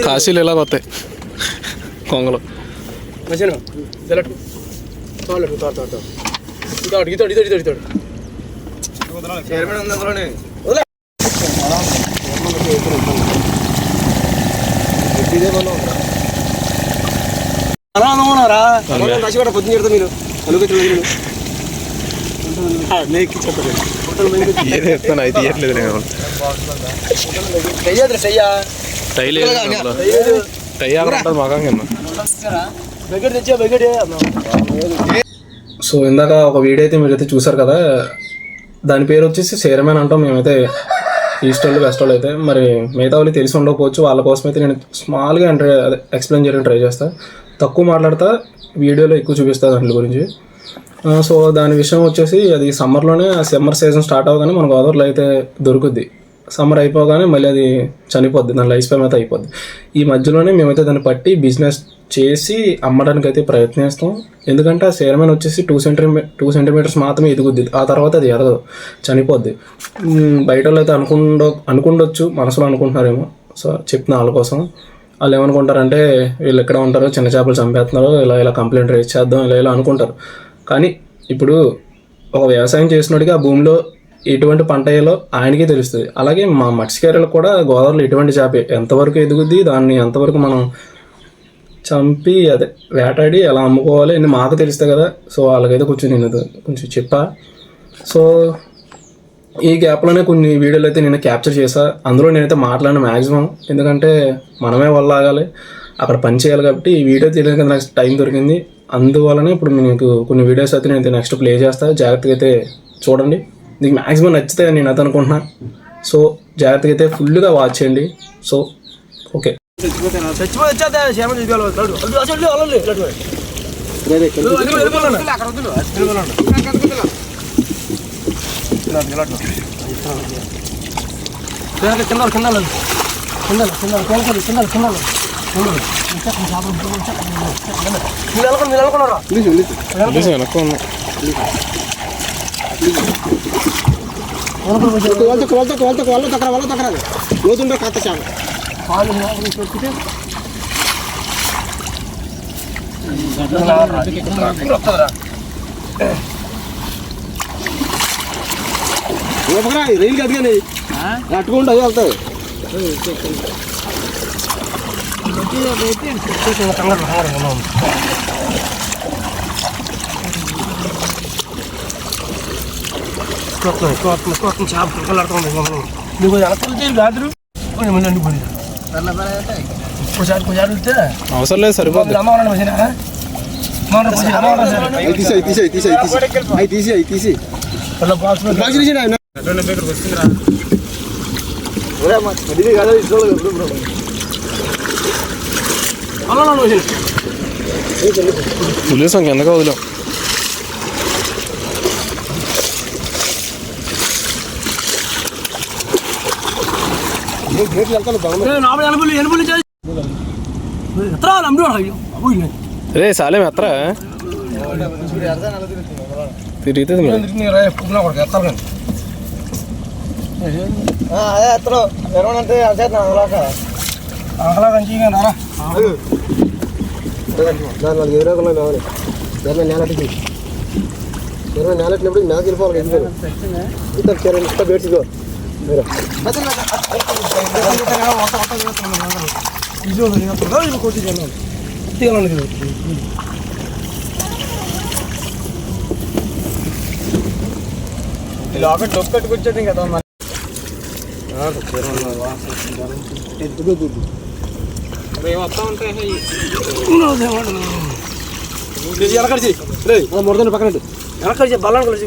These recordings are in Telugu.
కాశీలు ఎలా పోతాయి కొంగలు పొద్దున మీరు సో ఇందాక ఒక వీడియో అయితే మీరైతే చూసారు కదా, దాని పేరు వచ్చేసి సేరమేన్ అంటాం మేమైతే ఈస్ట్ వాళ్ళు వెస్ట్ వాళ్ళు అయితే. మరి మిగతా వాళ్ళు తెలిసి ఉండకపోవచ్చు, వాళ్ళ కోసం అయితే నేను స్మాల్గా ఎక్స్ప్లెయిన్ చేయడానికి ట్రై చేస్తాను. తక్కువ మాట్లాడతా, వీడియోలో ఎక్కువ చూపిస్తా దాని గురించి. సో దాని విషయం వచ్చేసి అది సమ్మర్లోనే, సమ్మర్ సీజన్ స్టార్ట్ అవ్వగానే మన గోదావరిలో అయితే దొరుకుద్ది. సమ్మర్ అయిపోగానే మళ్ళీ అది చనిపోద్ది, దాని లైఫ్ స్పాన్ అయితే అయిపోద్ది. ఈ మధ్యలోనే మేమైతే దాన్ని పట్టి బిజినెస్ చేసి అమ్మడానికి అయితే ప్రయత్నిస్తాం. ఎందుకంటే ఆ సేరమేన్ వచ్చేసి 2 సెంటీమీటర్స్ మాత్రమే ఎదుగుద్ది, ఆ తర్వాత అది ఎదగదు, చనిపోద్ది. బయట వాళ్ళు అయితే అనుకుండొచ్చు, మనసులో అనుకుంటున్నారేమో. సో చెప్తున్నా వాళ్ళ కోసం. వాళ్ళు ఏమనుకుంటారంటే వీళ్ళు ఎక్కడ ఉంటారో, చిన్న చేపలు చంపేస్తున్నారు, ఇలా కంప్లైంట్ రేజ్ చేద్దాం, ఇలా అనుకుంటారు. కానీ ఇప్పుడు ఒక వ్యవసాయం చేసినోడికి ఆ భూమిలో ఎటువంటి పంట వేయాలో ఆయనకే తెలుస్తుంది. అలాగే మా మత్స్యకారులకు కూడా గోదావరిలో ఎటువంటి చేప ఎంతవరకు ఎదుగుద్ది, దాన్ని ఎంతవరకు మనం చంపి అదే వేటాడి ఎలా అమ్ముకోవాలి అని మాకు తెలుస్తాయి కదా. సో వాళ్ళకైతే కొంచెం చెప్పా. సో ఈ గ్యాప్లోనే కొన్ని వీడియోలు అయితే నేను క్యాప్చర్ చేశా. అందులో నేనైతే మాట్లాడిన మ్యాక్సిమం, ఎందుకంటే మనమే వాళ్ళాగాలి, అక్కడ పని చేయాలి. కాబట్టి ఈ వీడియో తీయడానికి నాకు టైం దొరికింది. అందువల్లనే ఇప్పుడు మీకు కొన్ని వీడియోస్ అయితే నేను నెక్స్ట్ ప్లే చేస్తాను. జాగ్రత్తగా అయితే చూడండి, మీకు మ్యాక్సిమం నచ్చితే నేను అది అనుకుంటున్నా. సో జాగ్రత్తగా అయితే ఫుల్గా వాచ్ చేయండి. So okay. లోతుంటే కథ చాలా రైలు కట్టుగానే అట్టుకుంటూ అవి వెళ్తాయి. అవసరం లేదు, సరిపోతుంది. తీసి పులిసం కిందగా వదిలేం. రే సాలేం ఎత్తరా తిరిగితే నేలట్టినప్పుడు నాకు వెళ్ళిపోవాలి. బేడ్చుకో డొక్కట్టుకొచ్చేది కదా వస్తా ఉంటాయి. ఎలకడిచి మురదని పక్కన ఎలకడిచి బల్లం కలిసి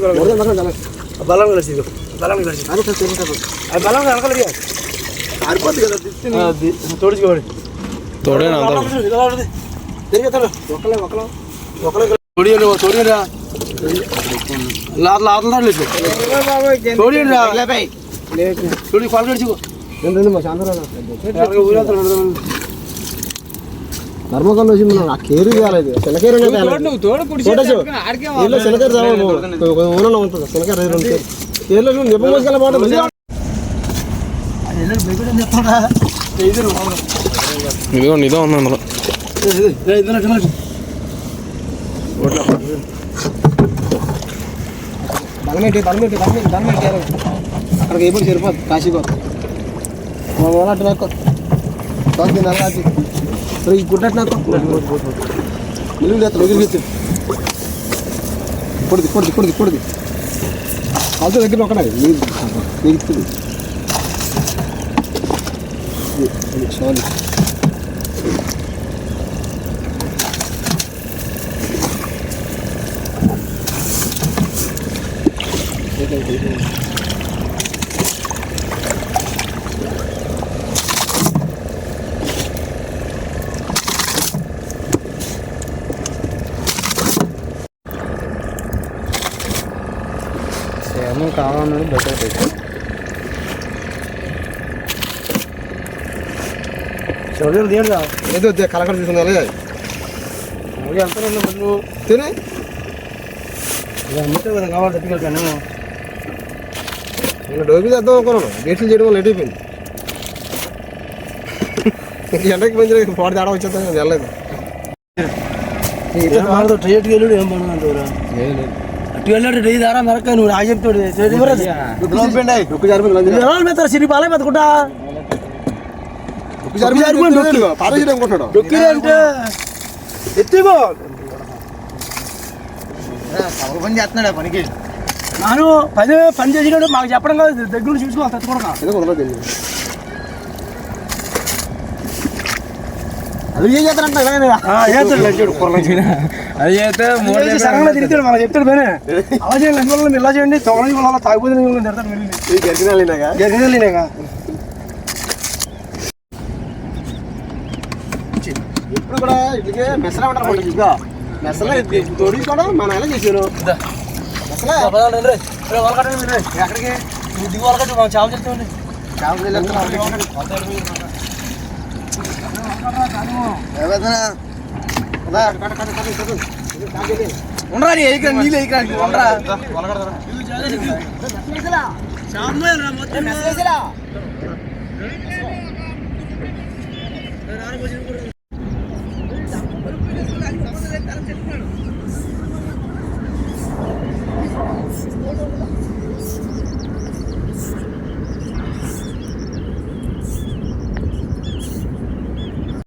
బల్లం కలిసి బల్లం కలిసి అది బల్లం వెనకాలది ఆరిపోద్ది కదా, తోడుచుకోండి. తోడిరా తోడి కాలు కడిచుకో ధర్మకొండ వచ్చి మనం ఆ కేరు కాలేదు. శనకేరు శనకేరు ఊరలో ఉంటుంది. శనకేరు కేరళ నిప్ప మోసుకెళ్ళ బాగుంటుంది. ఇదిగోండి ఇదో ఉంది అందులో. బలమెట్టి అక్కడికి ఏ సరిపోదు కాశీపోదు అటు నాకు నల్లాది ఈ గుడ్డట్టు నాకు నిలువు లేదు ఎగిరిగెత్తు కొడుది కాలుతో దగ్గర ఒకటే ఎగుతుంది సారీ ఏమో కావాలని బెటర్ చూడలేదు తీయడుగా ఏదో కలకడ తీసుకున్నాలే ఎంత తినే అమ్మితే కదా కావాలి ఎత్తుకెళ్తాను ఇంకా డోబీ చేద్దాం అనుకున్నాను డేట్లు చేయడం లేట్ అయిపోయింది ఎండకి మంచి పాడు తేడా వచ్చేద్దాం వెళ్ళలేదు ట్రేట్కి వెళ్ళాడు ఏం పడుతుందంటారా అటు వెళ్ళాడు టీ దారా మెరక్క నువ్వు నాకు చెప్తాడు సిరి పాలే మెతుకుంటా అంటే ఎత్తిగో పని చేస్తున్నాడు పనికి నాను పని చేసినాడు మాకు చెప్పడం కాదు దగ్గర నుంచి చూసుకోవాలి తట్టుకోవడం అది ఏం చేస్తారంట అది చేస్తే సరంగా తిరుగుతాడు మనకు చెప్తాడు పని అలా చేయండి అందువల్ల ఇలా చేయండి తొమ్మిది వల్ల తాగిపోతే తిడతాడు గెలిచినాక ఎప్పుడు కూడా ఇట్లకే మెసరా ఉంటారు ఇంకా మెసలా తోడించుకోవడం మన ఎలా చేశారు మెసలా ఎక్కడికి దిగు వాళ్ళకట్టు మనం చావు చెప్తామండి ఉండరా నీళ్ళు ఉండరా